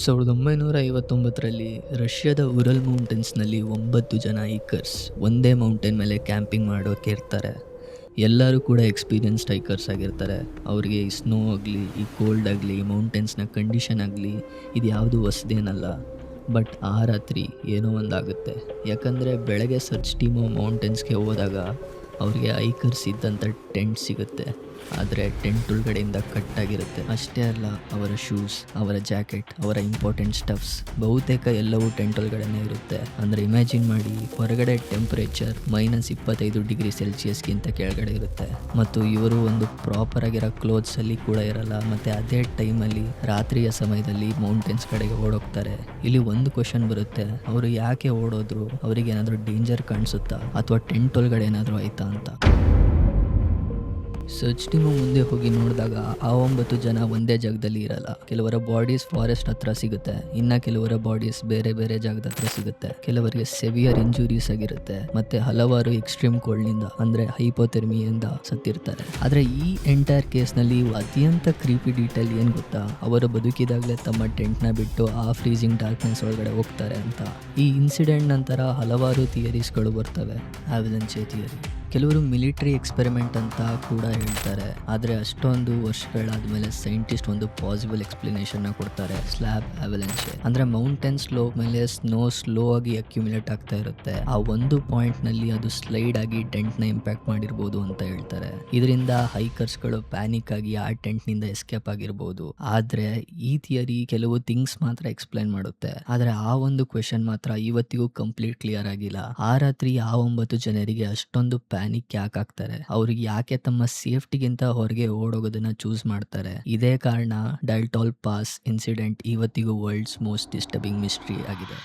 1959ರಲ್ಲಿ ರಷ್ಯಾದ ಉರಲ್ ಮೌಂಟೇನ್ಸ್‌ನಲ್ಲಿ 9 ಜನ ಹೈಕರ್ಸ್ ಒಂದೇ ಮೌಂಟೇನ್ ಮೇಲೆ ಕ್ಯಾಂಪಿಂಗ್ ಮಾಡೋಕೆ ಇರ್ತಾರೆ. ಎಲ್ಲರೂ ಕೂಡ ಎಕ್ಸ್‌ಪೀರಿಯನ್ಸ್ಡ್ ಹೈಕರ್ಸ್ ಆಗಿರ್ತಾರೆ. ಅವ್ರಿಗೆ ಈ ಸ್ನೋ ಆಗಲಿ, ಈ ಕೋಲ್ಡ್ ಆಗಲಿ, ಮೌಂಟೇನ್ಸ್‌ನ ಕಂಡೀಷನ್ ಆಗಲಿ ಇದ್ಯಾವುದು ಹೊಸದೇನಲ್ಲ. ಬಟ್ ಆ ರಾತ್ರಿ ಏನೋ ಒಂದಾಗುತ್ತೆ. ಯಾಕಂದರೆ ಬೆಳಗ್ಗೆ ಸರ್ಚ್ ಟೀಮು ಮೌಂಟೇನ್ಸ್‌ಗೆ ಹೋದಾಗ ಅವ್ರಿಗೆ ಹೈಕರ್ಸ್ ಇದ್ದಂಥ ಟೆಂಟ್ ಸಿಗುತ್ತೆ. ಆದರೆ ಟೆಂಟ್ ಒಳಗಡೆಯಿಂದ ಕಟ್ಟಾಗಿರುತ್ತೆ. ಅಷ್ಟೇ ಅಲ್ಲ, ಅವರ ಶೂಸ್, ಅವರ ಜಾಕೆಟ್, ಅವರ ಇಂಪಾರ್ಟೆಂಟ್ ಸ್ಟಫ್ಸ್ ಬಹುತೇಕ ಎಲ್ಲವೂ ಟೆಂಟ್ ಒಳಗಡೆನೇ ಇರುತ್ತೆ. ಅಂದರೆ ಇಮ್ಯಾಜಿನ್ ಮಾಡಿ, ಹೊರಗಡೆ ಟೆಂಪರೇಚರ್ -25 ಡಿಗ್ರಿ ಸೆಲ್ಸಿಯಸ್ಗಿಂತ ಕೆಳಗಡೆ ಇರುತ್ತೆ. ಮತ್ತು ಇವರು ಒಂದು ಪ್ರಾಪರ್ ಆಗಿರೋ ಕ್ಲೋತ್ಸಲ್ಲಿ ಕೂಡ ಇರಲ್ಲ. ಮತ್ತು ಅದೇ ಟೈಮಲ್ಲಿ ರಾತ್ರಿಯ ಸಮಯದಲ್ಲಿ ಮೌಂಟೇನ್ಸ್ ಕಡೆಗೆ ಓಡೋಗ್ತಾರೆ. ಇಲ್ಲಿ ಒಂದು ಕ್ವಶನ್ ಬರುತ್ತೆ, ಅವರು ಯಾಕೆ ಓಡೋದ್ರು? ಅವರಿಗೆ ಏನಾದರೂ ಡೇಂಜರ್ ಕಾಣಿಸುತ್ತಾ, ಅಥವಾ ಟೆಂಟ್ ಒಳಗಡೆ ಏನಾದರೂ ಆಯ್ತಾ ಅಂತ. ಸರ್ಚ್ ಟೀಮು ಮುಂದೆ ಹೋಗಿ ನೋಡಿದಾಗ ಆ 9 ಜನ ಒಂದೇ ಜಾಗದಲ್ಲಿ ಇರಲ್ಲ. ಕೆಲವರ ಬಾಡೀಸ್ ಫಾರೆಸ್ಟ್ ಹತ್ರ ಸಿಗುತ್ತೆ, ಇನ್ನು ಕೆಲವರ ಬಾಡೀಸ್ ಬೇರೆ ಬೇರೆ ಜಾಗದ ಹತ್ರ ಸಿಗುತ್ತೆ. ಕೆಲವರಿಗೆ ಸೆವಿಯರ್ ಇಂಜುರೀಸ್ ಆಗಿರುತ್ತೆ, ಮತ್ತೆ ಹಲವಾರು ಎಕ್ಸ್ಟ್ರೀಮ್ ಕೋಲ್ಡ್ನಿಂದ ಅಂದರೆ ಹೈಪೋಥೆರ್ಮಿಯಿಂದ ಸತ್ತಿರ್ತಾರೆ. ಆದರೆ ಈ ಎಂಟೈರ್ ಕೇಸ್ನಲ್ಲಿ ಅತ್ಯಂತ ಕ್ರೀಪಿ ಡೀಟೇಲ್ ಏನು ಗೊತ್ತಾ? ಅವರು ಬದುಕಿದಾಗಲೇ ತಮ್ಮ ಟೆಂಟ್ನ ಬಿಟ್ಟು ಆ ಫ್ರೀಸಿಂಗ್ ಡಾರ್ಕ್ನೆಸ್ ಒಳಗಡೆ ಹೋಗ್ತಾರೆ ಅಂತ. ಈ ಇನ್ಸಿಡೆಂಟ್ ನಂತರ ಹಲವಾರು ಥಿಯರೀಸ್ಗಳು ಬರ್ತವೆ. ಅವಲಂಚೆ ಥಿಯರಿ, ಕೆಲವರು ಮಿಲಿಟರಿ ಎಕ್ಸ್ಪೆರಿಮೆಂಟ್ ಅಂತ ಕೂಡ ಹೇಳ್ತಾರೆ. ಆದರೆ ಅಷ್ಟೊಂದು ವರ್ಷಗಳಾದಮೇಲೆ ಸೈಂಟಿಸ್ಟ್ ಒಂದು ಪಾಸಿಬಲ್ ಎಕ್ಸ್ಪ್ಲನೇಷನ್ನ ಕೊಡ್ತಾರೆ, ಸ್ಲ್ಯಾಬ್ ಅವಲಂಚೆ. ಅಂದರೆ ಮೌಂಟೇನ್ ಸ್ಲೋಪ್ ಮೇಲೆ ಸ್ನೋ ಸ್ಲೋ ಆಗಿ ಅಕ್ಯುಮುಲೇಟ್ ಆಗ್ತಾ ಇರುತ್ತೆ. ಆ ಒಂದು ಪಾಯಿಂಟ್ನಲ್ಲಿ ಅದು ಸ್ಲೈಡ್ ಆಗಿ ಟೆಂಟ್ನ ಇಂಪ್ಯಾಕ್ಟ್ ಮಾಡಿರ್ಬೋದು ಅಂತ ಹೇಳ್ತಾರೆ. ಇದರಿಂದ ಹೈಕರ್ಸ್ಗಳು ಪ್ಯಾನಿಕ್ ಆಗಿ ಆ ಟೆಂಟ್ನಿಂದ ಎಸ್ಕೇಪ್ ಆಗಿರ್ಬೋದು. ಆದರೆ ಈ ಥಿಯರಿ ಕೆಲವು ಥಿಂಗ್ಸ್ ಮಾತ್ರ ಎಕ್ಸ್ಪ್ಲೈನ್ ಮಾಡುತ್ತೆ. ಆದರೆ ಆ ಒಂದು ಕ್ವೆಶನ್ ಮಾತ್ರ ಇವತ್ತಿಗೂ ಕಂಪ್ಲೀಟ್ ಕ್ಲಿಯರ್ ಆಗಿಲ್ಲ. ಆ ರಾತ್ರಿ ಆ 9 ಜನರಿಗೆ ಅಷ್ಟೊಂದು ಪ್ಯಾನಿಕ್ ಯಾಕೆ ಆಗ್ತಾರೆ? ಅವ್ರಿಗೆ ಯಾಕೆ ತಮ್ಮ ಸೇಫ್ಟಿಗಿಂತ ಹೊರಗೆ ಓಡೋಗೋದನ್ನ ಚೂಸ್ ಮಾಡ್ತಾರೆ? ಇದೇ ಕಾರಣ ಡಾಲ್ಟೋಲ್ ಪಾಸ್ ಇನ್ಸಿಡೆಂಟ್ ಇವತ್ತಿಗೂ ವರ್ಲ್ಡ್ಸ್ ಮೋಸ್ಟ್ ಡಿಸ್ಟರ್ಬಿಂಗ್ ಮಿಸ್ಟ್ರಿ ಆಗಿದೆ.